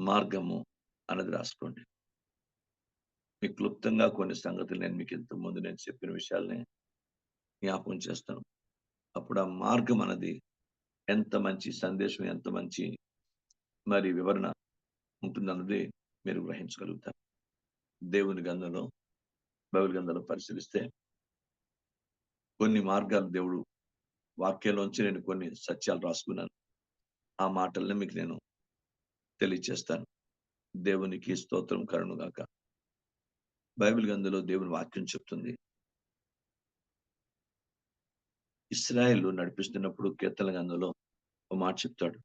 మార్గము అన్నది రాసుకోండి. మీకు క్లుప్తంగా కొన్ని సంగతులు నేను మీకు ఇంతకుముందు నేను చెప్పిన విషయాల్ని జ్ఞాపకం చేస్తాను. అప్పుడు ఆ మార్గం అన్నది ఎంత మంచి సందేశం, ఎంత మంచి మరి వివరణ ఉంటుందన్నది మీరు గ్రహించగలుగుతారు. దేవుని గ్రంథంలో, బైబిల్ గ్రంథంలో పరిశీలిస్తే కొన్ని మార్గాలు దేవుడు వాక్యంలోంచి నేను కొన్ని సత్యాలు రాసుకున్నాను. ఆ మాటల్ని మీకు నేను తెలియచేస్తాను. దేవునికి స్తోత్రం కలుగునుగాక. బైబిల్ గ్రంథంలో దేవుని వాక్యం చెప్తుంది. ఇశ్రాయేలు నడిపిస్తున్నప్పుడు కీర్తనల గ్రంథంలో ఒక మాట చెప్తాడు.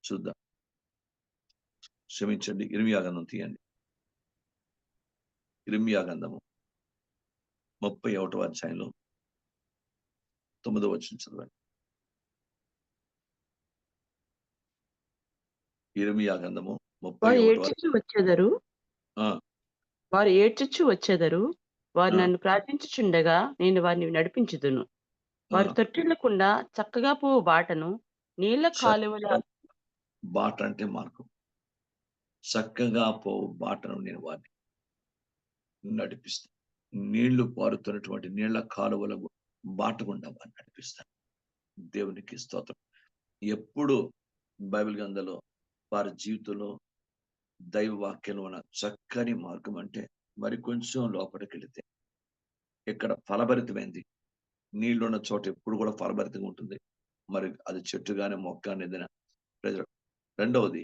చూద్దాం. క్షమించండి, ఇర్మియా గ్రంథం తీయండి. ఇర్మియా గ్రంథము 31వ అధ్యాయంలో 9వ వచనం చదవండి. ఇర్మియా గ్రంథము వారు 31వ ఏడ్చుచు వచ్చెదరు. ఆ వారు ఏడ్చుచు వచ్చెదరు. వారు ఆ నన్ను ప్రార్థించుచుండగా నేను వారిని నడిపించుదును. ఆ వారు తొట్టిల్లకుండా చక్కగా పోవు బాటను, నీళ్ల కాలువల చక్కగా బాట అంటే మార్గం. చక్కగా పోవు బాటను నేను వారిని నడిపిస్తాను. నీళ్లు పారుతున్నటువంటి నీళ్ల కాలువల బాట గుండా వారిని నడిపిస్తాను. దేవునికి స్తోత్రం. ఎప్పుడు బైబిల్ గ్రంథంలో వారి జీవితంలో దైవ వాక్యంలో ఉన్న చక్కని మార్గం అంటే మరి కొంచెం లోపలికెళితే ఇక్కడ ఫలభరితమైంది. నీళ్లున్న చోట ఎప్పుడు కూడా ఫలభరితంగా ఉంటుంది. మరి అది చెట్టు గాని, మొక్క గాని ఏదైనా ప్రజలు. రెండవది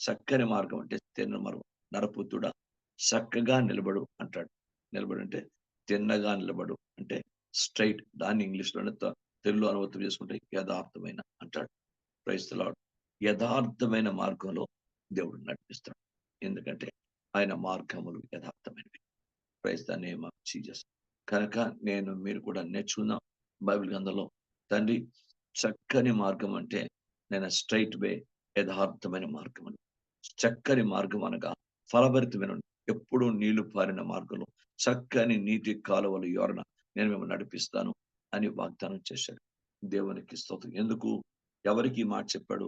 చక్కని మార్గం అంటే తిన్న మార్గం. నరపుత్రుడా చక్కగా నిలబడు అంటాడు. నిలబడు అంటే తిన్నగా నిలబడు అంటే స్ట్రైట్. దాన్ని ఇంగ్లీష్‌లోనే తెలుగులో అనువాదం చేసుకుంటే యథార్థమైన అంటాడు. Praise the Lord. యథార్థమైన మార్గంలో దేవుడు నడిపిస్తాడు. ఎందుకంటే ఆయన మార్గములు యథార్థమైనవి. Praise the name of Jesus. కనుక మీరు కూడా నేర్చుకుందాం బైబిల్ గ్రంథంలో. తండ్రి చక్కని మార్గం అంటే నేను స్ట్రైట్ వే, యథార్థమైన మార్గం అని. చక్కని మార్గం అనగా ఫలభరితమైన ఎప్పుడూ నీళ్లు పారిన మార్గంలో చక్కని నీటి కాలువల యోరన నేను మిమ్మల్ని నడిపిస్తాను అని వాగ్దానం చేశాడు. దేవునికి స్తోత్రం. ఎందుకు ఎవరికి ఈ మాట చెప్పాడు?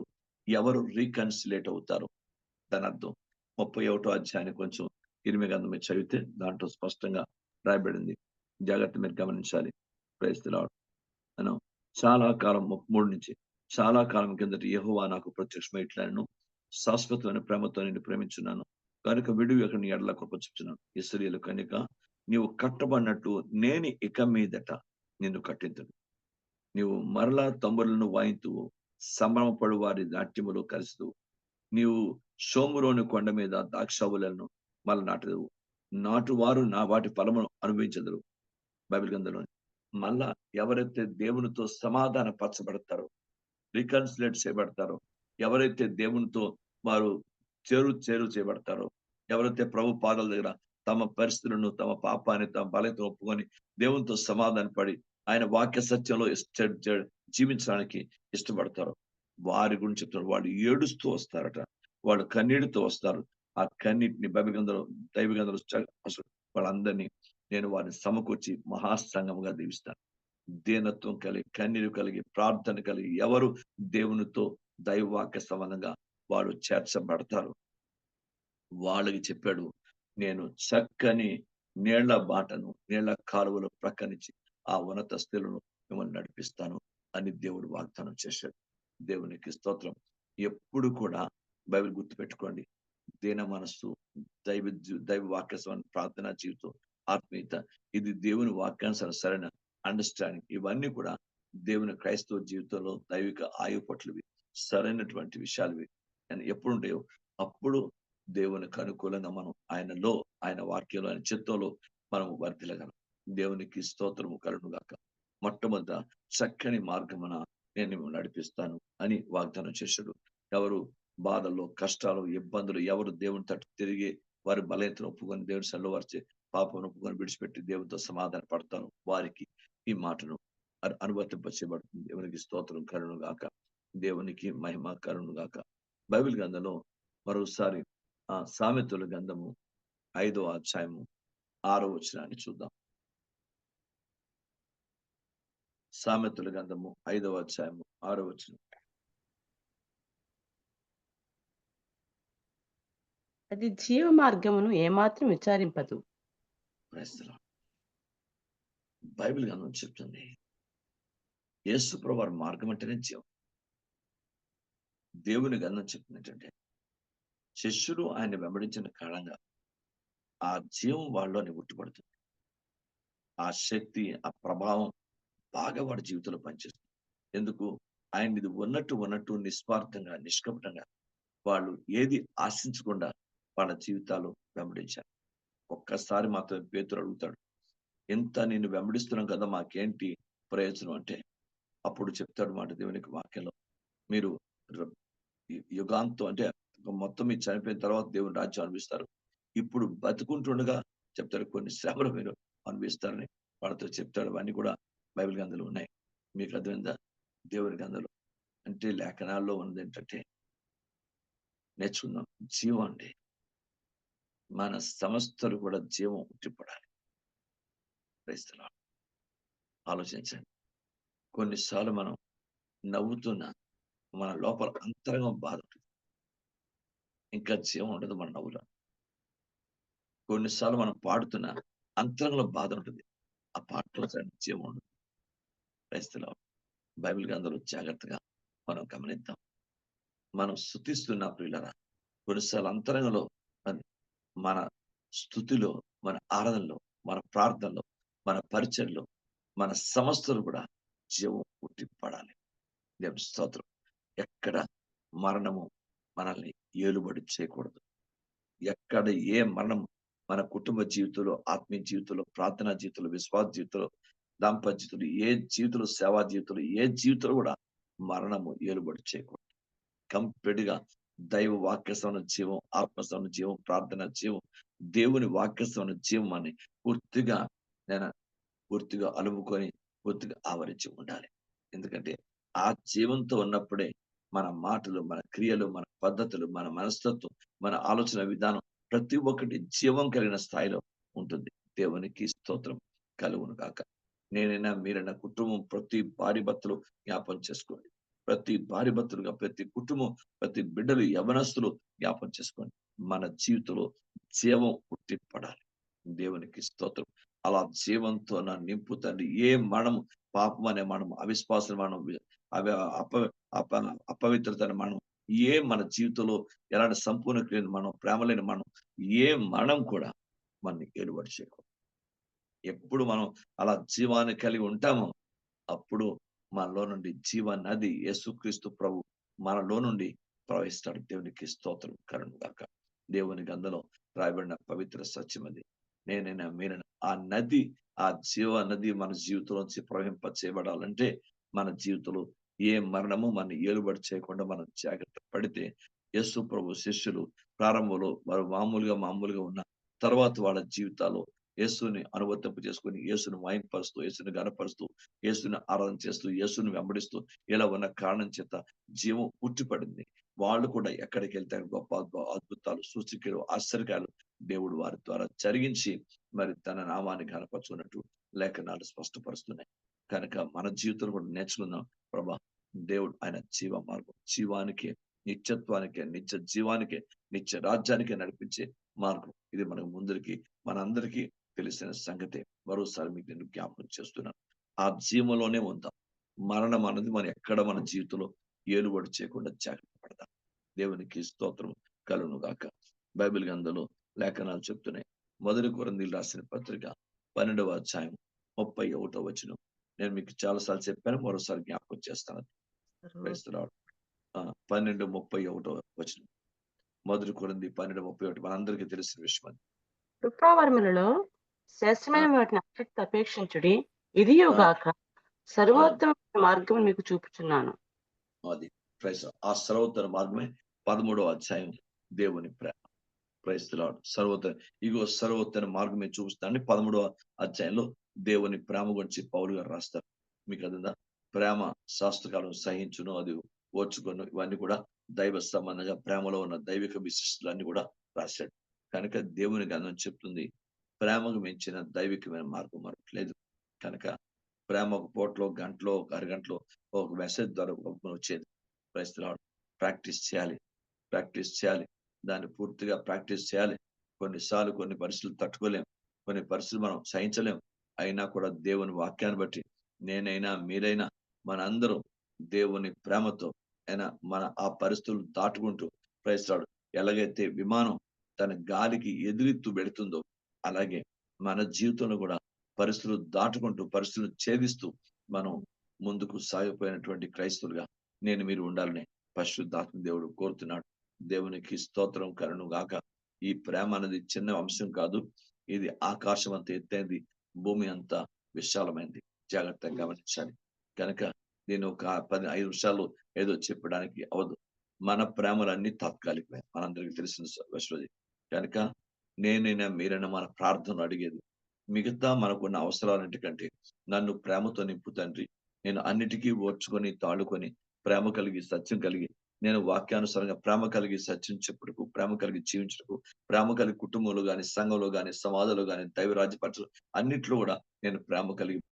ఎవరు రీకన్సిలేట్ అవుతారు దాని అర్థం 31వ అధ్యాయాన్ని కొంచెం ఇర్మియా గ్రంథం మీరు చదివితే దాంట్లో స్పష్టంగా రాయబడింది. జాగ్రత్త మీరు గమనించాలి. Praise the Lord. నేను చాలా కాలం 3 నుంచి చాలా కాలం కిందట యెహోవా నాకు ప్రత్యక్షమై ఇట్లనెను, శాశ్వతమైన ప్రేమతో నిన్ను ప్రేమించున్నాను కనుక విడువక నీ ఎడల కృప చూపుచున్నాను. ఇశ్రాయేలు కనుక నీవు కట్టబడినట్టు నేను ఇక మీదట నిన్ను కట్టింతును. నీవు మరలా తంబురలను వాయింతువు, సంభ్రమపడు వారి నాట్యములో కలుస్తువు. నీవు షోమ్రోను కొండ మీద ద్రాక్షావళులను మళ్ళా నాటెదవు. నాటువారు నా వాటి ఫలమును అనుభవించెదరు. బైబిల్ గ్రంథంలోని. మళ్ళా ఎవరైతే దేవునితో సమాధాన పరచబడతారో, రికన్సిలేట్ చేయబడతారో, ఎవరైతే దేవునితో వారు చేరు చేయబడతారో, ఎవరైతే ప్రభు పాదాల దగ్గర తమ పరిస్థితులను, తమ పాపాన్ని, తమ బలహీనతను ఒప్పుకొని దేవునితో సమాధాన పడి ఆయన వాక్య సత్యంలో జీవించడానికి ఇష్టపడతారో వారి గురించి చెప్తున్నారు. వాళ్ళు ఏడుస్తూ వస్తారట. వాళ్ళు కన్నీటితో వస్తారు. ఆ కన్నీటిని బైబిల్ గ్రంథంలో, దైవ గ్రంథంలో అసలు వాళ్ళందరినీ నేను వారిని సమకూర్చి మహాసంఘముగా దీవిస్తాను. దీనత్వం కలిగి, కన్నీరు కలిగి, ప్రార్థన కలిగి ఎవరు దేవునితో దైవవాక్య సంబంధంగా వారు చేర్చబడతారు వాళ్ళకి చెప్పాడు, నేను చక్కని నీళ్ల బాటను, నీళ్ల కాలువల ప్రక్కనించి ఆ ఉన్నత స్థితులను మిమ్మల్ని నడిపిస్తాను అని దేవుడు వాగ్దానం చేశాడు. దేవునికి స్తోత్రం. ఎప్పుడు కూడా బైబిల్ గుర్తుపెట్టుకోండి. దీన మనస్సు, దైవ వాక్య ప్రార్థనా జీవితం, ఆత్మీయత ఇది దేవుని వాక్యానుసారం సరైన అండర్స్టాండింగ్. ఇవన్నీ కూడా దేవుని క్రైస్తవ జీవితంలో దైవిక ఆయువు పట్లవి సరైనటువంటి విషయాలు ఎప్పుడు ఉంటాయో అప్పుడు దేవునికి అనుకూలంగా మనం ఆయనలో, ఆయన వాక్యంలో, ఆయన చిత్తంలో మనం వర్ధిల్లగలం. దేవునికి స్తోత్రము కలుగును గాక. మొట్టమొదట చక్కని మార్గమున నేను మిమ్మల్ని నడిపిస్తాను అని వాగ్దానం చేశాడు. ఎవరు బాధల్లో, కష్టాలు, ఇబ్బందులు ఎవరు దేవుని తట్టు తిరిగి వారి బలహీనతను ఒప్పుకొని దేవుని సన్నిధిలో వారి పాపను ఒప్పుకొని విడిచిపెట్టి దేవునితో సమాధాన పడతాను వారికి ఈ మాటను అనువర్తింపచేయబడుతుంది. దేవునికి స్తోత్రం కలుగును గాక. దేవునికి మహిమ కలుగును గాక. బైబిల్ గ్రంథంలో మరోసారి సామెతల గ్రంథము 5వ అధ్యాయము 6వ వచనాన్ని చూద్దాం. సామెతల గ్రంథము 5వ అధ్యాయము 6వ వచనం. అది జీవ మార్గమును ఏమాత్రం విచారింపదు. Praise the Lord. బైబిల్ గ్రంథం చెప్తుంది యేసు ప్రభు వారి మార్గం అంటేనే జీవం. దేవుని గ్రంథం చెప్తుంది ఏంటంటే శిష్యులు ఆయన వెంబడించిన కారణంగా ఆ జీవం వాళ్ళలోని ఉట్టిపడుతుంది. ఆ శక్తి, ఆ ప్రభావం బాగా వాడి జీవితంలో పనిచేస్తుంది. ఎందుకు? ఆయన ఇది ఉన్నట్టు నిస్వార్థంగా, నిష్కపటంగా వాళ్ళు ఏది ఆశించకుండా వాళ్ళ జీవితాలు వెంబడించారు. ఒక్కసారి మాత్రం పేతురు అడుగుతాడు, ఎంత నిన్ను వెంబడిస్తున్నాం కదా, మాకేంటి ప్రయోజనం అంటే, అప్పుడు చెప్తాడు మాట దేవునికి వాక్యంలో, మీరు ర- యుగాంతం అంటే మొత్తం మీరు చనిపోయిన తర్వాత దేవుని రాజ్యం అనిపిస్తారు. ఇప్పుడు బతుకుంటుండగా చెప్తాడు కొన్ని శ్రమలు మీరు అనిపిస్తారని వాళ్ళతో చెప్తాడు. అవన్నీ కూడా బైబిల్ గ్రంథాలు ఉన్నాయి. మీకు అర్థమైందా? దేవుని గ్రంథాలు అంటే లేఖనాల్లో ఉన్నది ఏంటంటే నేర్చుకుందాం. జీవం అండి. మన సమస్తలు కూడా జీవం ఉట్టిపడాలి. Praise the lord. ఆలోచించండి. కొన్నిసార్లు మనం నవ్వుతున్న మన లోపల అంతరంగం బాధ ఉంటుంది. ఇంకా జీవం ఉండదు మన నవ్వులో. కొన్నిసార్లు మనం పాడుతున్న అంతరంగంలో బాధ ఉంటుంది. ఆ పాటలో జీవం ఉండదు. Praise the Lord. బైబిల్ గ్రంథంలో జాగ్రత్తగా మనం గమనిద్దాం. మనం స్తుతిస్తున్న ప్రియులరా కొన్నిసార్లు అంతరంగంలో అది మన స్థుతిలో, మన ఆరాధనలో, మన ప్రార్థనలో, మన పరిచర్లో, మన సమస్తలు కూడా జీవం ఉట్టిపడాలి. దేవుని స్తోత్రం. ఎక్కడ మరణము మనల్ని ఏలుబడి చేయకూడదు. ఎక్కడ ఏ మరణం మన కుటుంబ జీవితంలో, ఆత్మీయ జీవితంలో, ప్రార్థనా జీవితంలో, విశ్వాస జీవితంలో, దాంపత్య జీవితంలో, ఏ జీవితంలో, సేవా జీవితంలో, ఏ జీవితంలో కూడా మరణము ఏలుబడి చేయకూడదు. కంప్లీట్ గా దైవ వాక్యస్థాన జీవం, ఆత్మస్థాన జీవం, ప్రార్థన జీవం, దేవుని వాక్యస్థాన జీవం అని పూర్తిగా నేను పూర్తిగా అలుముకొని పూర్తిగా ఆవరించి ఉండాలి. ఎందుకంటే ఆ జీవంతో ఉన్నప్పుడే మన మాటలు, మన క్రియలు, మన పద్ధతులు, మన మనస్తత్వం, మన ఆలోచన విధానం ప్రతి ఒక్కటి జీవం కలిగిన స్థాయిలో ఉంటుంది. దేవునికి స్తోత్రం కలుగును కాక. నేనైనా మీరైనా కుటుంబం ప్రతి భార్య భర్తలు జ్ఞాపం చేసుకోండి. ప్రతి భార్య భర్తలుగా ప్రతి కుటుంబం, ప్రతి బిడ్డలు, యవనస్తులు జ్ఞాపం చేసుకోండి. మన జీవితంలో జీవం ఉట్టిపడాలి. దేవునికి స్తోత్రం. అలా జీవంతో నా నింపు తండ్రి. ఏ మరణం, పాపం అనే మనం, అవిశ్వాసం మనం, అవి అప అప అపవిత్రత మనం, ఏ మన జీవితంలో ఎలాంటి సంపూర్ణ క్రియను మనం, ప్రేమ లేని మనం, ఏ మరణం కూడా మనని ఏలుబడి చేయకూడదు. ఎప్పుడు మనం అలా జీవాన్ని కలిగి ఉంటామో అప్పుడు మనలో నుండి జీవ నది యేసుక్రీస్తు ప్రభు మనలో నుండి ప్రవహిస్తాడు. దేవునికి స్తోత్రం కలుగును గాక. దేవుని గ్రంథంలో రాయబడిన పవిత్ర సత్యం అది. నేనైనా మీరైనా ఆ నది, ఆ జీవ నది మన జీవితంలోంచి ప్రవహింప చేయబడాలంటే మన జీవితంలో ఏ మరణము మన ఏలుబడి చేయకుండా మనం జాగ్రత్త పడితే యేసు ప్రభు శిష్యులు ప్రారంభంలో వారు మామూలుగా ఉన్న తర్వాత వాళ్ళ జీవితాల్లో యేసుని అనువర్తింప చేసుకొని యేసుని వాయింపరుస్తూ, యేసుని గనపరుస్తూ, యేసుని ఆరాధన చేస్తూ, యేసుని వెంబడిస్తూ ఇలా ఉన్న కారణం చేత జీవం ఉట్టిపడింది. వాళ్ళు కూడా ఎక్కడికి వెళ్తే గొప్ప అద్భుతాలు, సూచికలు, ఆశ్చర్యకాలు దేవుడు వారి ద్వారా జరిగించి మరి తన నామాన్ని కనపరుచుకున్నట్టు లేఖనాలు స్పష్టపరుస్తున్నాయి. కనుక మన జీవితంలో కూడా నేర్చుకుందాం. ప్రభా, దేవుడు ఆయన జీవ మార్గం, జీవానికి, నిత్యత్వానికి, నిత్య జీవానికి, నిత్య రాజ్యానికి నడిపించే మార్గం. ఇది మనకు ముందరికి మనందరికీ తెలిసిన సంగతే. మరోసారి మీకు నేను జ్ఞాపకం చేస్తున్నాను. ఆ జీవంలోనే ఉందాం. మరణం అన్నది మనం ఎక్కడ మన జీవితంలో ఏలుబడి చేయకుండా జాగ్రత్త పడదాం. దేవునికి స్తోత్రం కలుగును గాక. బైబిల్ గ్రంథంలో లేఖనాలు చెప్తున్నాయి. మొదటి కొరింథీయులకు రాసిన పత్రిక 12వ అధ్యాయం 31వ వచనం. నేను మీకు చాలాసార్లు చెప్పాను, మరోసారి జ్ఞాపకం చేస్తాను. Praise the lord. 12:31వ వచనం. మొదటి కొరింథీ 12:31 మనందరికీ తెలిసిన విషయం అది. కృపావరములలో ఆ, శ్రేష్టమైన వాటిని అపేక్షించుడి. ఆ, ఇదియుగాక ఆ, సర్వోత్తమైన మార్గం మీకు చూపుచున్నాను. అది ప్రైజ్. ఆ సర్వోత్తర మార్గమే 13వ అధ్యాయం దేవుని ప్రేమ. Praise the Lord. సర్వోత్తర మార్గమే చూపిస్తానని 13వ అధ్యాయంలో దేవుని ప్రేమ గురించి పౌలు గారు రాస్తారు. మీకు అదిందా? ప్రేమ శాస్త్రకాలం సహించును, అది ఓర్చుకొను, ఇవన్నీ కూడా దైవ సంబంధంగా ప్రేమలో ఉన్న దైవిక విశిష్టలన్నీ కూడా రాశాడు. కనుక దేవుని గ్రంథం చెప్తుంది ప్రేమకు మించిన దైవికమైన మార్గం మరొకటి లేదు. కనుక ప్రేమ ఒక పూటలో, గంటలో, ఒక అరగంటలో ఒక మెసేజ్ ద్వారా వచ్చేది. Praise the Lord. ప్రాక్టీస్ చేయాలి, ప్రాక్టీస్ చేయాలి. దాన్ని పూర్తిగా ప్రాక్టీస్ చేయాలి. కొన్నిసార్లు కొన్ని పరిస్థితులు తట్టుకోలేం. కొన్ని పరిస్థితులు మనం సహించలేం. అయినా కూడా దేవుని వాక్యాన్ని బట్టి నేనైనా, మీరైనా మనందరం దేవుని ప్రేమతో మన ఆ పరిస్థితులు దాటుకుంటూ ప్రైజ్ లార్డ్. ఎలాగైతే విమానం తన గాలికి ఎదురెత్తు వెళుతుందో, అలాగే మన జీవితంలో కూడా పరిస్థితులు దాటుకుంటూ, పరిస్థితులను ఛేదిస్తూ మనం ముందుకు సాగిపోయినటువంటి క్రైస్తవులుగా మీరు ఉండాలని పరిశుద్ధాత్మ దేవుడు కోరుతున్నాడు. దేవునికి స్తోత్రం కలుగును గాక. ఈ ప్రేమ అనేది చిన్న అంశం కాదు. ఇది ఆకాశం అంత ఎత్తైంది, భూమి అంత విశాలమైంది. జాగ్రత్తగా గమనించాలి. కనుక నేను ఒక 5 నిమిషాలు ఏదో చెప్పడానికి అవ్వదు. మన ప్రేమలన్నీ తాత్కాలికమే. మనందరికీ తెలిసిన విషయం. కనుక నేనైనా, మీరైనా మన ప్రార్థనలు అడిగేది మిగతా మనకున్న అవసరాలన్నిటికంటే నన్ను ప్రేమతో నింపు తండ్రి. నేను అన్నిటికీ ఓర్చుకొని, తాళుకొని, ప్రేమ కలిగి, సత్యం కలిగి, నేను వాక్యానుసారంగా ప్రేమ కలిగి సత్యం చెప్పుటకు, ప్రేమ కలిగి జీవించుటకు, ప్రేమ కలిగి కుటుంబంలో గాని, సంఘంలో గాని, సమాజంలో గాని, దైవ రాజ్య పరిచయం అన్నిట్లో కూడా నేను ప్రేమ కలిగి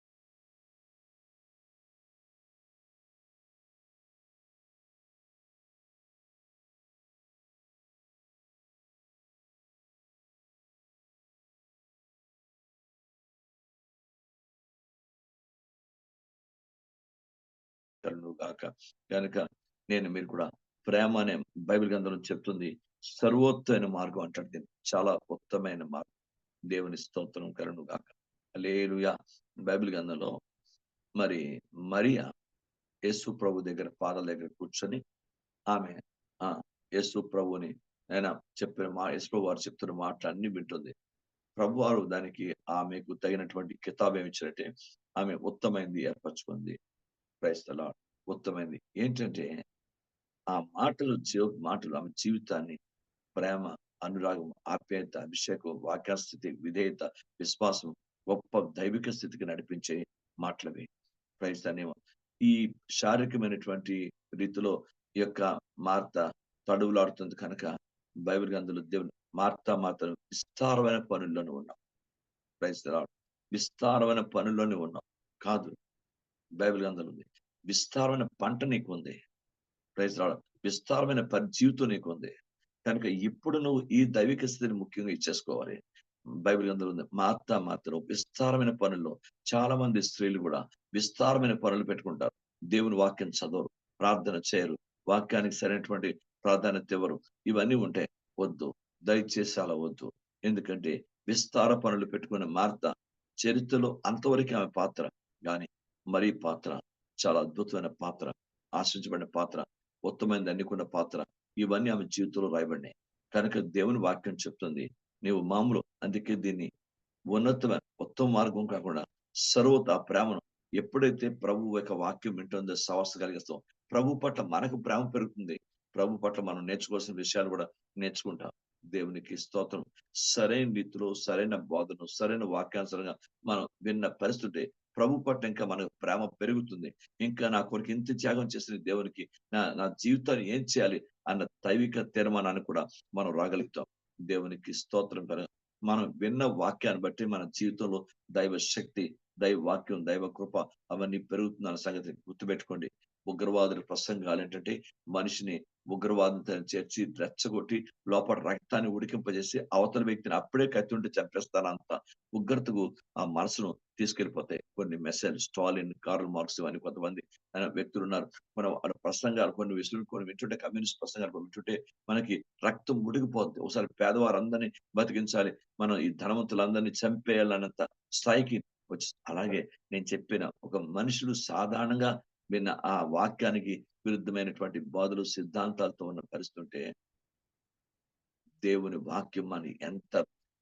కలుగును గాక. కనుక మీరు కూడా ప్రేమ అనే బైబిల్ గ్రంథంలో చెప్తుంది. సర్వోత్తమైన మార్గం అంటాడు దీన్ని. చాలా ఉత్తమైన మార్గం. దేవుని స్తోత్రం కలుగును గాక. హల్లెలూయా. బైబిల్ గ్రంథంలో మరి మరియా యేసు ప్రభు దగ్గర పాదాల దగ్గర కూర్చొని ఆమె ఆ యేసు ప్రభుని యేసు ప్రభు వారు చెప్తున్న మాటలన్నీ వింటుంది. ప్రభువారు దానికి ఆమెకు తగినటువంటి కితాబు ఏమిచ్చినట్టే ఆమె ఉత్తమైంది ఏర్పరచుకుంది. Praise the Lord. ఉత్తమైంది. ఏంటంటే ఆ మాటలు ఆమె జీవితాన్ని ప్రేమ, అనురాగం, ఆప్యాయత, అభిషేకం, వాక్యస్థితి, విధేయత, విశ్వాసం, గొప్ప దైవిక స్థితికి నడిపించే మాటలవి. Praise the name. ఈ శారీరకమైనటువంటి రీతిలో ఈ యొక్క మార్త తడువులాడుతుంది కనుక బైబిల్ గ్రంథంలో దేవుని మార్తను విస్తారమైన పనుల్లోనే ఉన్నాం. Praise the Lord. విస్తారమైన పనుల్లోనే ఉన్నాం. కాదు, బైబిల్ గ్రంథంలో ఉంది. విస్తారమైన పంట నీకుంది. Praise Lord. విస్తారమైన జీవితం నీకుంది. కనుక ఇప్పుడు నువ్వు ఈ దైవిక స్థితిని ముఖ్యంగా ఇచ్చేసుకోవాలి. బైబిల్ గ్రంథంలో ఉంది. మార్తను విస్తారమైన పనుల్లో చాలా మంది స్త్రీలు కూడా విస్తారమైన పనులు పెట్టుకుంటారు. దేవుని వాక్యం చదవరు, ప్రార్థన చేయరు, వాక్యానికి సరైనటువంటి ప్రాధాన్యత ఇవ్వరు. ఇవన్నీ ఉంటే వద్దు, దయచేసి అలా వద్దు. ఎందుకంటే విస్తార పనులు పెట్టుకున్న మార్త చరిత్రలో అంతవరకు ఆమె పాత్ర, కానీ మరీ పాత్ర చాలా అద్భుతమైన పాత్ర, ఆశించబడిన పాత్ర, ఉత్తమైనది అన్నికున్న పాత్ర, ఇవన్నీ ఆమె జీవితంలో రాయబడినాయి. కనుక దేవుని వాక్యం చెప్తుంది, నీవు మామూలు అందుకే దీన్ని ఉన్నతమైన ఉత్తమ మార్గం కాకుండా సర్వత ప్రేమను ఎప్పుడైతే ప్రభు యొక్క వాక్యం వింటుందో సవస్థ కలిగిస్తాం, ప్రభు పట్ల మనకు ప్రేమ పెరుగుతుంది. ప్రభు పట్ల మనం నేర్చుకోవాల్సిన విషయాలు కూడా నేర్చుకుంటాం. దేవునికి స్తోత్రం. సరైన రీతిలో సరైన బోధను సరైన వాక్యానుసారంగా మనం విన్న పరిస్థితి ప్రభు పట్ల ఇంకా మనకు ప్రేమ పెరుగుతుంది. ఇంకా నా కొరకు ఇంత త్యాగం చేసిన దేవునికి నా జీవితాన్ని ఏం చేయాలి అన్న దైవిక తీర్మానాన్ని కూడా మనం రాగలుగుతాం. దేవునికి స్తోత్రం కనుక మనం విన్న వాక్యాన్ని బట్టి మన జీవితంలో దైవ శక్తి, దైవ వాక్యం, దైవ కృప అవన్నీ పెరుగుతుందన్న సంగతి గుర్తుపెట్టుకోండి. ఉగ్రవాదుల ప్రసంగాలు ఏంటంటే మనిషిని ఉగ్రవాదంతో చేర్చి రెచ్చగొట్టి లోపల రక్తాన్ని ఉడికింపజేసి అవతల వ్యక్తిని అప్పుడే కత్తి ఉంటే చంపేస్తానంత ఉగ్రతకు ఆ మనసును తీసుకెళ్లిపోతాయి. కొన్ని మెసేజ్ స్టాలిన్, కార్ల్ మార్క్స్ అని కొంతమంది వ్యక్తులు ఉన్నారు. మనం వాళ్ళ ప్రసంగాలు కొన్ని వింటుంటే, కమ్యూనిస్ట్ ప్రసంగాలు వింటుంటే మనకి రక్తం ఉడికిపోద్ది. ఒకసారి పేదవారందరినీ బతికించాలి, మనం ఈ ధనవంతులందరినీ చంపేయాలన్నంత స్థాయికి వచ్చి, అలాగే నేను చెప్పిన ఒక మనుషులు సాధారణంగా విన్న ఆ వాక్యానికి విరుద్ధమైనటువంటి బోధలు, సిద్ధాంతాలతో ఉన్న పరిస్థితి ఉంటే దేవుని వాక్యం అని ఎంత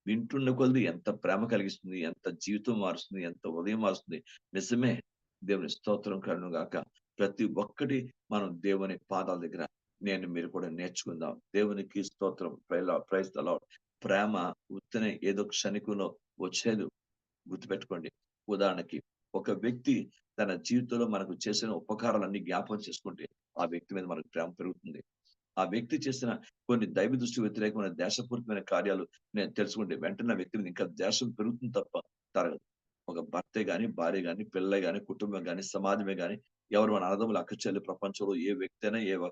వింటున్న కొలది ఎంత ప్రేమ కలిగిస్తుంది, ఎంత జీవితం మారుస్తుంది, ఎంత ఉదయం మారుస్తుంది. నిజమే. దేవుని స్తోత్రం కలుగును గాక. ప్రతి ఒక్కటి మనం దేవుని పాదాల దగ్గర మీరు కూడా నేర్చుకుందాం. దేవునికి స్తోత్రం. Praise the Lord. ప్రేమ ఉత్తనే ఏదో క్షణికంలో వచ్చేది. గుర్తుపెట్టుకోండి. ఉదాహరణకి ఒక వ్యక్తి తన జీవితంలో మనకు చేసిన ఉపకారాలన్నీ జ్ఞాపకం చేసుకుంటే ఆ వ్యక్తి మీద మనకు ప్రేమ పెరుగుతుంది. ఆ వ్యక్తి చేసిన కొన్ని దైవ దృష్టి వ్యతిరేకమైన దేశపూరితమైన కార్యాలు నేను తెలుసుకుంటే వెంటనే ఆ వ్యక్తి మీద ఇంకా దేశం పెరుగుతుంది తప్ప తరగదు. ఒక భర్తే గాని, భార్య గాని, పిల్లలే గాని, కుటుంబం గాని, సమాజమే గాని, ఎవరు మన అన్నదమ్ములు, అక్కచెల్లి, ప్రపంచంలో ఏ వ్యక్తి అయినా,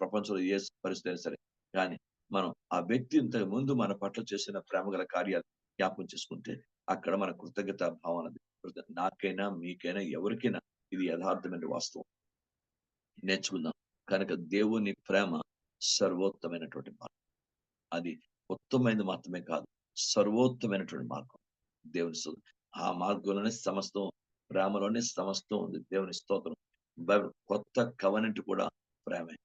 ప్రపంచంలో ఏ పరిస్థితి అయినా సరే, కానీ మనం ఆ వ్యక్తి ఇంతకు ముందు మన పట్ల చేసిన ప్రేమగల కార్యాలు జ్ఞాపకం చేసుకుంటే అక్కడ మన కృతజ్ఞత భావన నాకైనా మీకైనా ఎవరికైనా ఇది యథార్థమైన వాస్తవం. నేర్చుకుందాం. కనుక దేవుని ప్రేమ సర్వోత్తమైనటువంటి మార్గం. అది ఉత్తమమైనది మాత్రమే కాదు, సర్వోత్తమైనటువంటి మార్గం. దేవుని ఆ మార్గంలోనే సమస్తం, ప్రేమలోనే సమస్తం ఉంది. దేవుని స్తోత్రం. బైబిల్ కొత్త కవనెంట్ కూడా ప్రేమే.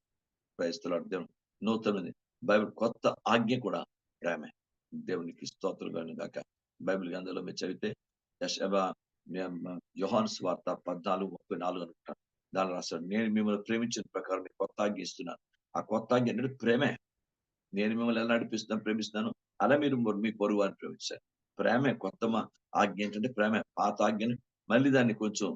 క్రైస్తవులారా, దేవుని నూతనది బైబిల్ కొత్త ఆజ్ఞ కూడా ప్రేమే. దేవునికి స్తోత్రం కలుగును గాక. బైబిల్ గ్రంథంలో మీరు చదివితే యోహాను సువార్త 14:34 అనుకుంటా. దానిలో రాస్తాడు, నేను మిమ్మల్ని ప్రేమించిన ప్రకారం మీకు కొత్త ఆజ్ఞ ఇస్తున్నాను. ఆ కొత్త ఆజ్ఞ అంటే ప్రేమే. నేను మిమ్మల్ని ఎలా నడిపిస్తున్నాను, ప్రేమిస్తున్నాను, అలా మీరు మీ పొరుగు వారిని ప్రేమించారు. ప్రేమే కొత్త ఆజ్ఞ ఏంటంటే ప్రేమే. పాత ఆజ్ఞని మళ్ళీ దాన్ని కొంచెం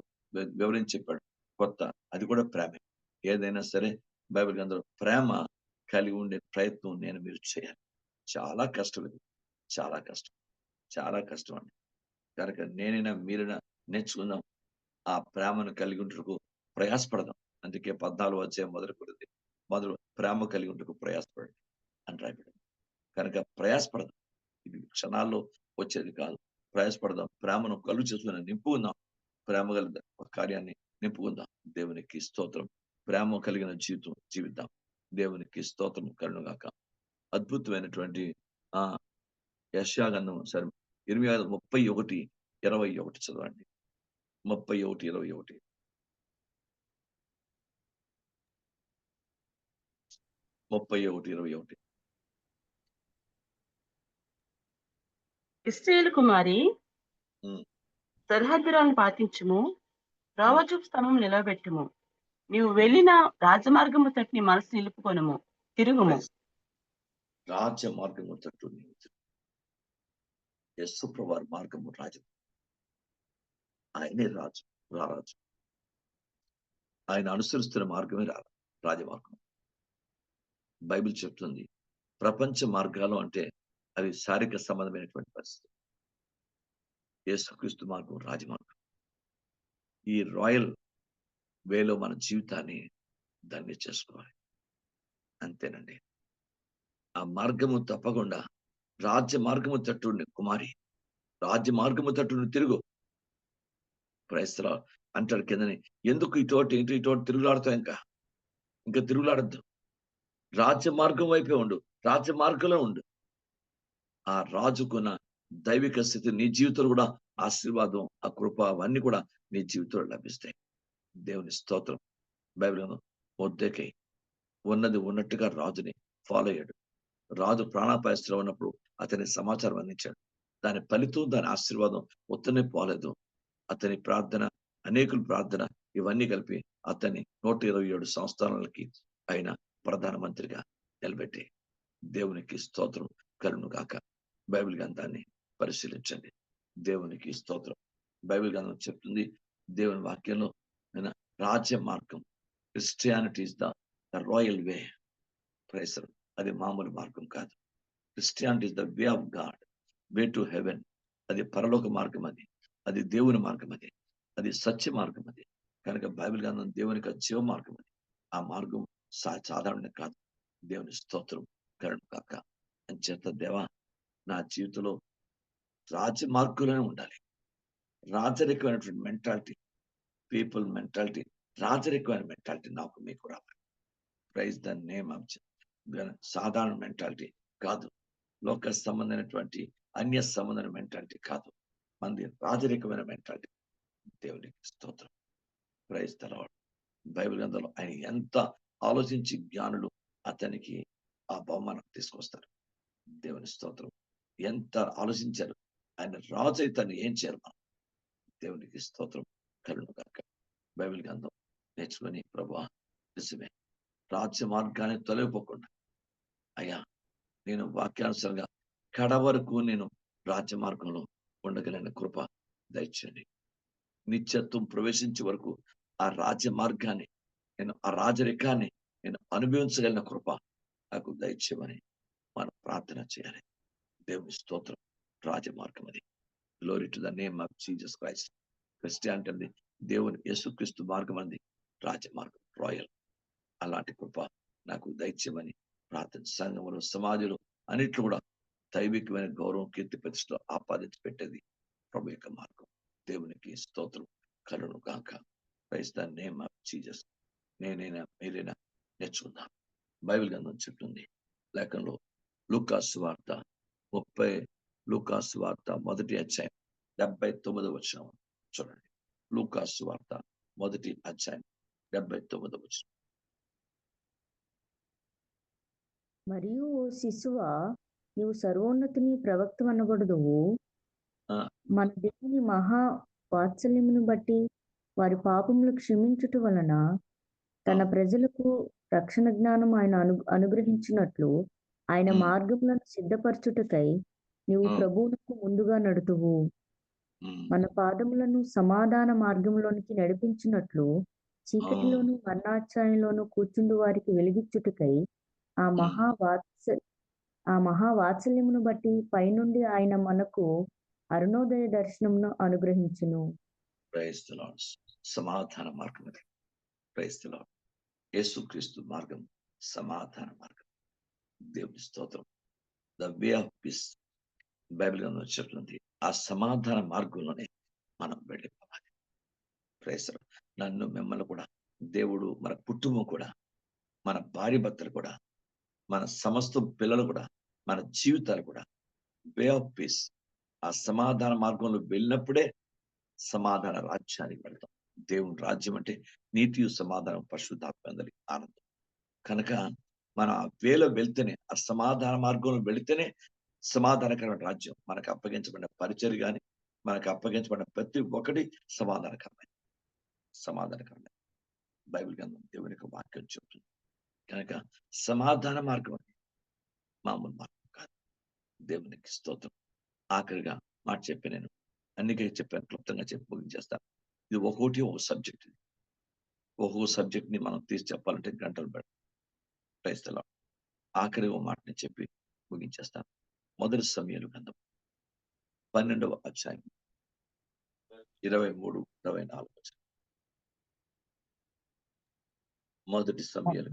వివరించి చెప్పాడు. కొత్త, అది కూడా ప్రేమే. ఏదైనా సరే బైబిల్ గ్రంథంలో ప్రేమ కలిగి ఉండే ప్రయత్నం నేను మీరు చేయాలి. చాలా కష్టం ఇది. చాలా కష్టం. చాలా కష్టం అండి. కనుక నేనైనా మీరైనా నేర్చుకుందాం. ఆ ప్రేమను కలిగి ఉంటకు ప్రయాసపడదాం. అందుకే 14 అధ్యాయం మొదలు ప్రేమ కలిగి ఉంటకు ప్రయాసపడండి అని రాయబడింది. కనుక ప్రయాసపడదాం. ఇది క్షణాల్లో వచ్చేది కాదు. ప్రయాసపడదాం. ప్రేమను కలుగు చేసుకుని నింపుకుందాం. ప్రేమ గల కార్యాన్ని నింపుకుందాం. దేవునికి స్తోత్రం. ప్రేమ కలిగిన జీవితం జీవిద్దాం. దేవునికి స్తోత్రం కలుగును గాక. అద్భుతమైనటువంటి ఆ యెషయా గ్రంథం సరే 31:21 చదవండి. 31:21. ఇశ్రాయేలు కుమారి, ఉమ్, సరిహద్దులను పాటించుము, ఉమ్. రావచూపు స్థలం నిలబెట్టుము. నీవు వెళ్ళిన రాజమార్గము తట్టు నీ మనసు నిలుపుకొనుము, తిరుగుము. Praise. రాజ్య మార్గము తట్టు నీవు తిరుగు. యేసు ప్రభువారి మార్గము రాజు. ఆయనే రాజు, రారాజు. ఆయన అనుసరిస్తున్న మార్గమే రాజమార్గం. బైబిల్ చెప్తుంది ప్రపంచ మార్గాలు అంటే అవి శారీరక సంబంధమైనటువంటి పరిస్థితి. యేసుక్రీస్తు మార్గం రాజమార్గం. ఈ రాయల్ వేలో మన జీవితాన్ని ధన్య చేసుకోవాలి. అంతేనండి. ఆ మార్గము తప్పకుండా రాజ్య మార్గము తట్టు కుమారి, రాజ్య మార్గము తట్టు తిరుగు. క్రైస్తవ అంటాడు కిందని, ఎందుకు ఇటు తిరుగులాడుతావు? ఇంకా తిరుగులాడద్దు. రాజ్య మార్గం వైపే ఉండు. రాజ్య మార్గంలో ఉండు. ఆ రాజుకున్న దైవిక స్థితి నీ జీవితంలో కూడా ఆశీర్వాదం, ఆ కృప అవన్నీ కూడా నీ జీవితంలో లభిస్తాయి. దేవుని స్తోత్రం. బైబిల్ మొద్దకై ఉన్నది ఉన్నట్టుగా రాజుని ఫాలో అయ్యాడు. రాజు ప్రాణాపాయస్థితిలో ఉన్నప్పుడు అతని సమాచారం అందించాడు. దాని ఫలితం, దాని ఆశీర్వాదం ఉత్తనే పోలేదు. అతని ప్రార్థన, అనేకుల ప్రార్థన, ఇవన్నీ కలిపి అతన్ని 127 సంస్థానాలకి ఆయన ప్రధానమంత్రిగా నిలబెట్టి. దేవునికి స్తోత్రం కలుగును గాక. బైబిల్ గ్రంథాన్ని పరిశీలించండి. దేవునికి స్తోత్రం. బైబిల్ గ్రంథం చెప్తుంది, దేవుని వాక్యంలో రాజ్య మార్గం, క్రిస్టియానిటీ ఇస్ ద రాయల్ వే. ప్రైసర్, అది మామూలు మార్గం కాదు. Christianity is the way of God, way to heaven. అది పరలోక మార్గం. అది దేవుని మార్గం. అది సత్య మార్గం. కనుక బైబిల్ గ్రంథం దేవునికి జీవ మార్గం. ఆ మార్గం సాధారణ కాదు. దేవుని స్తోత్రం కరుణ కాక. అంచేత దేవా, నా జీవితంలో రాజ్య మార్గంలోనే ఉండాలి. రాజరికమైనటువంటి మెంటాలిటీ, పీపుల్ మెంటాలిటీ, రాజరికమైన మెంటాలిటీ నాకు మీకు రావాలి. ప్రైజ్ ద నేమ్ ఆఫ్ సాధారణ మెంటాలిటీ కాదు. లోక సంబంధమైనటువంటి అన్య సంబంధమైన మెంటాలిటీ కాదు. మంది రాజరికమైన మెంటాలిటీ. దేవునికి స్తోత్రం. Praise the lord. బైబిల్ గ్రంథంలో ఆయన ఎంత ఆలోచించి జ్ఞానులు అతనికి ఆ బహుమానం తీసుకొస్తారు. దేవుని స్తోత్రం. ఎంత ఆలోచించారు. ఆయన రాజు అయితే ఏం చేయాలి మనం? దేవునికి స్తోత్రం కలుగును గాక. బైబిల్ గ్రంథం నేర్చుకొని, ప్రభువా నిజమే, రాజ్య మార్గాన్ని తొలగిపోకుండా అయ్యా, నేను వాక్యానుసారంగా కడ వరకు నేను రాజ్య మార్గంలో ఉండగలిగిన కృప దయచేయండి. నిత్యత్వం ప్రవేశించే వరకు ఆ రాజ్య మార్గాన్ని, నేను ఆ రాజరికాన్ని నేను అనుభవించగలిగిన కృప నాకు దయచేయమని మనం ప్రార్థన చేయాలి. దేవుని స్తోత్రం. రాజమార్గం అది. Glory to the name of Jesus Christ. Christianity అంది దేవుని యేసుక్రీస్తు మార్గం అంది రాజమార్గం, రాయల్. అలాంటి కృప నాకు దయచేయమని ప్రార్థన సంఘములు, సమాజంలో అన్నిట్లో కూడా దైవికమైన గౌరవం, కీర్తి ప్రతిష్టలు ఆపాదించి పెట్టేది ప్రభు యొక్క మార్గం. దేవునికి స్తోత్రం కలుగును గాక. Praise the name of Jesus. నేనైనా మీరైనా నేర్చుకుందాం. బైబిల్ గ్రంథం చెప్తుంది లేఖనంలో లూకాసు వార్త 1 అధ్యాయం 79వ వచనం చూడండి. లూకాసు వార్త 1 అధ్యాయం 79వ వచనం. మరియు ఓ శిశువా, నీవు సర్వోన్నతుని ప్రవక్తవనబడుదువు. మన దేవుని మహా వాత్సల్యమును బట్టి వారి పాపములు క్షమించుట వలన తన ప్రజలకు రక్షణ జ్ఞానం ఆయన అనుగ్రహించినట్లు ఆయన మార్గములను సిద్ధపరచుటకై నీవు ప్రభువునకు ముందుగా నడుతువు. మన పాదములను సమాధాన మార్గంలోనికి నడిపించినట్లు చీకటిలోను మరణాఛాయంలోను కూర్చుండు వారికి వెలిగించుటకై ఆ మహావాత్సల్యమును బట్టి పైనుండి ఆయన మనకు అరుణోదయ దర్శనమును అనుగ్రహించును. Praise the Lord. సమాధాన మార్గం అది. Praise the Lord. యేసుక్రీస్తు మార్గం సమాధాన మార్గం. దేవుని స్తోత్రం. The way of peace Bible గ్రంథంలో చెప్తుంది. ఆ సమాధాన మార్గంలోనే మనం వెళ్ళిపోవాలి. Praise the Lord. నన్ను మిమ్మల్ని కూడా దేవుడు, మన కుటుంబం కూడా, మన భార్య భర్తలు కూడా, మన సమస్త పిల్లలు కూడా, మన జీవితాలు కూడా వే ఆఫ్ పీస్, ఆ సమాధాన మార్గంలో వెళ్ళినప్పుడే సమాధాన రాజ్యానికి వెళ్తాం. దేవుని రాజ్యం అంటే నీతి, సమాధానం, పరిశుద్ధాత్మ అందరి ఆనందం. కనుక మన ఆ వేలో వెళ్తేనే, ఆ సమాధాన మార్గంలో వెళితేనే సమాధానకరమైన రాజ్యం. మనకు అప్పగించబడిన పరిచర్య కానీ, మనకు అప్పగించబడిన ప్రతి ఒక్కటి సమాధానకరమైన బైబిల్ గ్రంథం దేవుని యొక్క వాక్యం చెప్తుంది. కనుక సమాధాన మార్గం అని మామూలు మార్గం కాదు. దేవునికి స్తోత్రం. ఆఖరిగా మాట చెప్పి నేను అన్నికే చెప్పాను, క్లుప్తంగా చెప్పి ముగించేస్తాను. ఇది ఒక్కొక్క సబ్జెక్ట్. ఇది ఒక్కొక్క సబ్జెక్ట్ ని మనం తీసి చెప్పాలంటే గంటలు ప్రయత్నం. ఆఖరి ఓ మాటని చెప్పి ముగించేస్తాను. 1 సమూయేలు గ్రంథం 12వ అధ్యాయం 23, 24. 1 సమూయేలు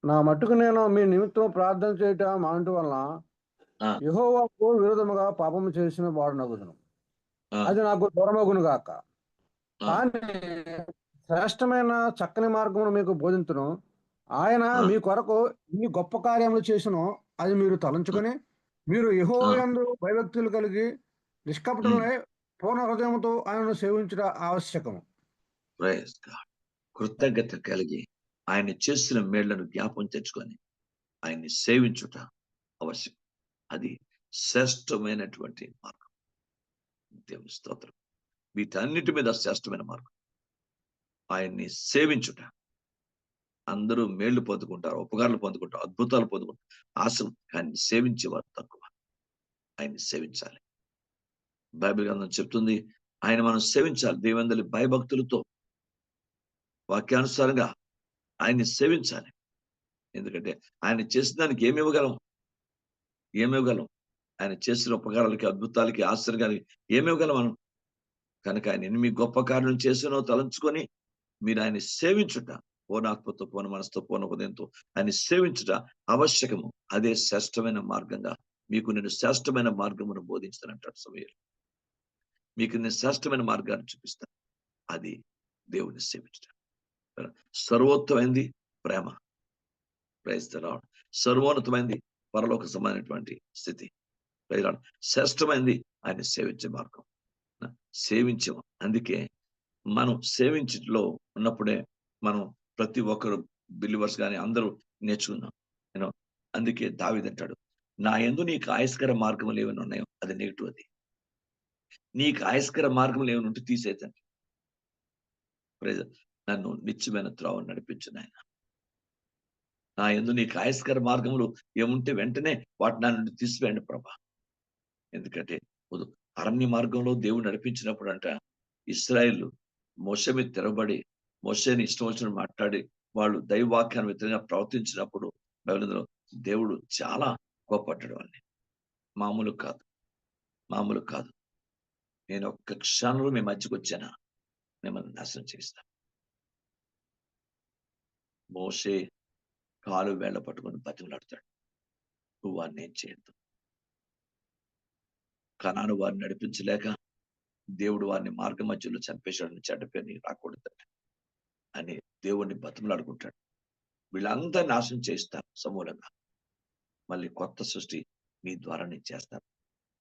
నా మట్టుకు నేను మీ నిమిత్తం ప్రార్థన చేయటం మానటం వలన యెహోవాకు విరోధముగా పాపము చేసిన వాడునగుదును. అది నాకు దూరమగును గాక. కానీ శ్రేష్టమైన చక్కని మార్గమును మీకు బోధించును. ఆయన మీ కొరకు ఈ గొప్ప కార్యములు చేసిన అది మీరు తలంచుకొని మీరు యెహోవా యందు భయభక్తులు కలిగి నిష్కపటులై పూర్ణ హృదయముతో ఆయనను సేవించుట ఆవశ్యకము. కృతజ్ఞత కలిగి ఆయన చేసిన మేళ్లను జ్ఞాపం తెచ్చుకొని ఆయన్ని సేవించుట అవశ్యం. అది శ్రేష్టమైనటువంటి మార్గం. దేవుని స్తోత్రం. వీటన్నిటి మీద శ్రేష్టమైన మార్గం ఆయన్ని సేవించుట. అందరూ మేళ్లు పొందుకుంటారు, ఉపకారాలు పొందుకుంటారు, అద్భుతాలు పొందుకుంటారు, ఆశ. కానీ సేవించేవారు తక్కువ. ఆయన్ని సేవించాలి. బైబిల్ గ్రంథం చెప్తుంది ఆయన మనం సేవించాలి. దేవుని భయభక్తులతో వాక్యానుసారంగా ఆయన్ని సేవించాలి. ఎందుకంటే ఆయన చేసిన దానికి ఏమివ్వగలం? ఆయన చేసిన ఉపకారాలకి, అద్భుతాలకి, ఆశ్చర్యాలకి ఏమివ్వగలం మనం? కనుక ఆయన ఎన్ని గొప్ప కార్యాలను చేసినో తలంచుకొని మీరు ఆయన సేవించుట, పూర్ణాత్మతో, పూర్ణ మనసుతో, పూర్ణ హృదయంతో ఆయన సేవించుట ఆవశ్యకము. అదే శ్రేష్టమైన మార్గంగా మీకు నేను శ్రేష్టమైన మార్గమును బోధించానంటాడు సమూయేలు. మీకు నేను శ్రేష్టమైన మార్గాన్ని చూపిస్తాను. అది దేవుని సేవించుట. సర్వోత్తమైంది ప్రేమ. Praise the Lord. సర్వోన్నతమైంది పరలోక సమానమైనటువంటి స్థితి. Praise the lord. శ్రేష్టమైంది ఆయన సేవించే మార్గం. సేవించాము. అందుకే మనం సేవించట్లో ఉన్నప్పుడే మనం ప్రతి ఒక్కరు బిలీవర్స్ కానీ అందరూ నేర్చుకున్నాం. నేను అందుకే దావీదు అంటాడు, నా యందు నీకు ఆయస్కర మార్గములు ఏమైనా ఉన్నాయో అది నెగిటివ్. అది నీకు ఆయస్కర మార్గములు ఏమైనా ఉంటే తీసేద్దండి. నన్ను నిత్యమైన త్రోవను నడిపించు నాయన. నా యందు నీకు ఆయస్కర మార్గములు ఏముంటే వెంటనే వాటి నా నుండి తీసివేయండి ప్రభా. ఎందుకంటే అరణ్య మార్గంలో దేవుడు నడిపించినప్పుడు అంట ఇశ్రాయేలు మోషే మీద తిరగబడి మోషేని ఇష్టం వచ్చిన మాట్లాడి వాళ్ళు దైవవాక్యాన్ని వ్యతిరేకంగా ప్రవర్తించినప్పుడు బైబిల్లో దేవుడు చాలా కోపడ్డాడు. వాళ్ళని మామూలు కాదు. నేను ఒక్క క్షణంలో మీ మధ్యకు వచ్చానా మిమ్మల్ని నాశనం చేస్తాను. మోషే కాలు వేళ్ళ పట్టుకొని బతిమలాడతాడు, నువ్వు వారిని ఏం చేయొద్దు. కనాను వారిని నడిపించలేక దేవుడు వారిని మార్గ మధ్యలో చంపేశాడని చెడ్డ పేరు నీకు రాకూడదు అని దేవుడిని బతిమలాడుకుంటాడు. వీళ్ళందరినీ నాశనం చేయిస్తాను సమూలంగా, మళ్ళీ కొత్త సృష్టి మీ ద్వారా నేను చేస్తాను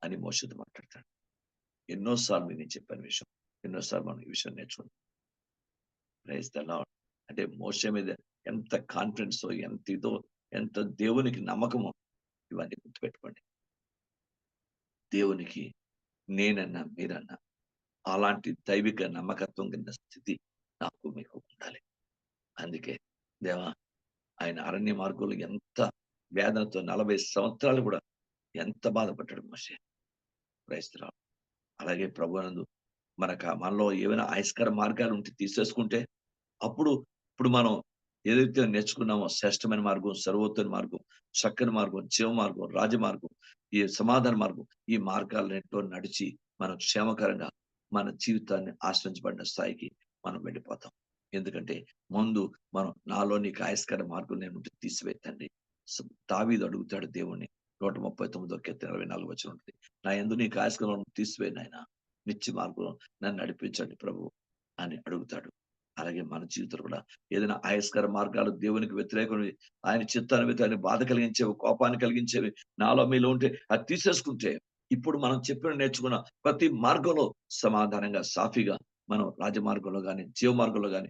అని మోషేతో మాట్లాడతాడు. ఎన్నోసార్లు నేను చెప్పిన విషయం, ఎన్నోసార్లు మనం ఈ విషయం నేర్చుకున్నాం. Praise the Lord. అంటే మోషే మీద ఎంత కాన్ఫిడెన్స్, ఎంత ఇదో, ఎంత దేవునికి నమ్మకమో ఇవన్నీ గుర్తుపెట్టుకోండి. దేవునికి నేనన్నా మీరన్నా అలాంటి దైవిక నమ్మకత్వం కింద స్థితి నాకు మీకు ఉండాలి. అందుకే దేవా, ఆయన అరణ్య మార్గంలో ఎంత వేదనతో 40 సంవత్సరాలు కూడా ఎంత బాధపడ్డాడు మోషే. Praise the lord. అలాగే ప్రభువునందు మనలో ఏమైనా ఆయస్కర మార్గాలు ఉంటే తీసేసుకుంటే ఇప్పుడు మనం ఏదైతే నేర్చుకున్నామో శ్రేష్టమైన మార్గం, సర్వోత్తమ మార్గం, చక్కని మార్గం, జీవ మార్గం, రాజమార్గం, ఈ సమాధాన మార్గం, ఈ మార్గాలన్నింటిలో నడిచి మనం క్షేమకరంగా మన జీవితాన్ని ఆశ్రయించబడిన స్థాయికి మనం వెళ్ళిపోతాం. ఎందుకంటే ముందు మనం నాలో నీకు ఆయస్కర మార్గం నేను ఉంటే తీసివేయండి. దావీదు అడుగుతాడు దేవుణ్ణి, 139:24 వచ్చిన ఉంటుంది, నా యందు నీకు ఆయస్కరం తీసివేయండి ఆయన, నిత్య మార్గం నన్ను నడిపించండి ప్రభు అని అడుగుతాడు. అలాగే మన జీవితంలో కూడా ఏదైనా ఆయస్కర మార్గాలు దేవునికి వ్యతిరేకమైనవి, ఆయన చిత్తాన్ని ఆయన బాధ కలిగించేవి, కోపాన్ని కలిగించేవి నాలో మీలో ఉంటే అది తీసేసుకుంటే ఇప్పుడు మనం చెప్పిన నేర్చుకున్న ప్రతి మార్గంలో సమాధానంగా సాఫీగా మనం రాజమార్గంలో కానీ జీవ మార్గంలో కానీ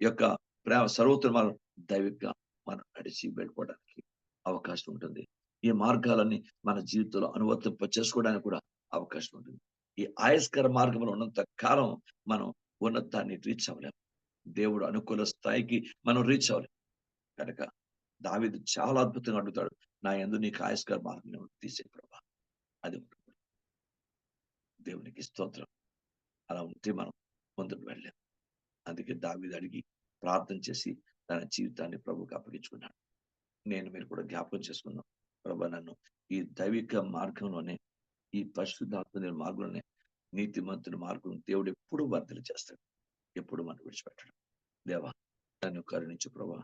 యొక్క ప్రేమ సర్వోత్తమ మార్గం దైవికంగా మనం నడిచి వెళ్ళిపోవడానికి అవకాశం ఉంటుంది. ఈ మార్గాలన్నీ మన జీవితంలో అనువర్తింప చేసుకోవడానికి కూడా అవకాశం ఉంటుంది. ఈ ఆయస్కర మార్గంలో ఉన్నంత కాలం మనం ఉన్నతాన్ని రీచ్ అవ్వలేము. దేవుడు అనుకూల స్థాయికి మనం రీచ్ అవ్వలేము. కనుక దావీదు చాలా అద్భుతంగా అడుగుతాడు, నా యందు నీకు ఆయస్కర మార్గం తీసే ప్రభా. అది దేవునికి స్తోత్రం. అలా ఉంటే మనం ముందుకు వెళ్ళాం. అందుకే దావీదు అడిగి ప్రార్థన చేసి తన జీవితాన్ని ప్రభువుకి అప్పగించుకున్నాడు. నేను మీరు కూడా జ్ఞాపకం చేసుకున్నాం, ప్రభా నన్ను ఈ దైవిక మార్గంలోనే, ఈ పరిశుద్ధాత్మ మార్గంలోనే, నీతిమంతుని మార్గం దేవుడు ఎప్పుడు వర్ధలు చేస్తాడు, ఎప్పుడు మనం విడిచిపెట్టడం. దేవా నన్ను కరుణించు ప్రభా.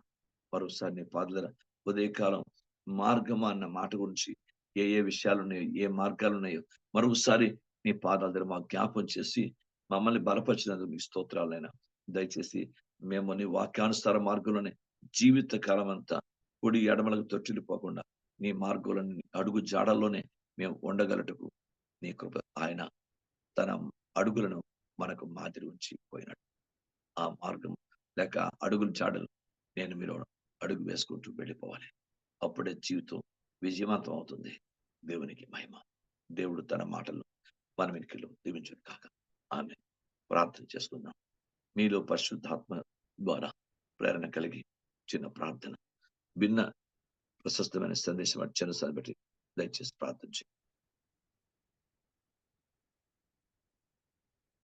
మరోసారి నీ పాదల ఉదయకాలం మార్గం అన్న మాట గురించి ఏ విషయాలు ఉన్నాయో, ఏ మార్గాలు ఉన్నాయో మరొకసారి నీ పాదాల దగ్గర మాకు జ్ఞాపం చేసి మమ్మల్ని బలపరిచినందుకు మీ స్తోత్రాలైనా. దయచేసి మేము నీ వాక్యానుసార మార్గంలోనే జీవిత కాలం అంతా కుడి ఎడమలకు తొట్టిల్లిపోకుండా నీ మార్గంలోని అడుగు జాడల్లోనే మేము ఉండగలటకు నీ కృప. ఆయన తన అడుగులను మనకు మాదిరి ఉంచి పోయినాడు. ఆ మార్గం లేక అడుగుల జాడలు నేను మీరు అడుగు వేసుకుంటూ వెళ్ళిపోవాలి. అప్పుడే జీవితం విజయవంతం అవుతుంది. దేవునికి మహిమ. దేవుడు తన మాటలు మన వెనుకలు దీవించును కాక. ఆమె ప్రార్థన చేసుకుందాం. మీలో పరిశుద్ధాత్మ ద్వారా ప్రేరణ కలిగి చిన్న ప్రార్థన, భిన్న ప్రశస్తమైన సందేశం చిన్నసారి బట్టి దయచేసి ప్రార్థన చేయండి.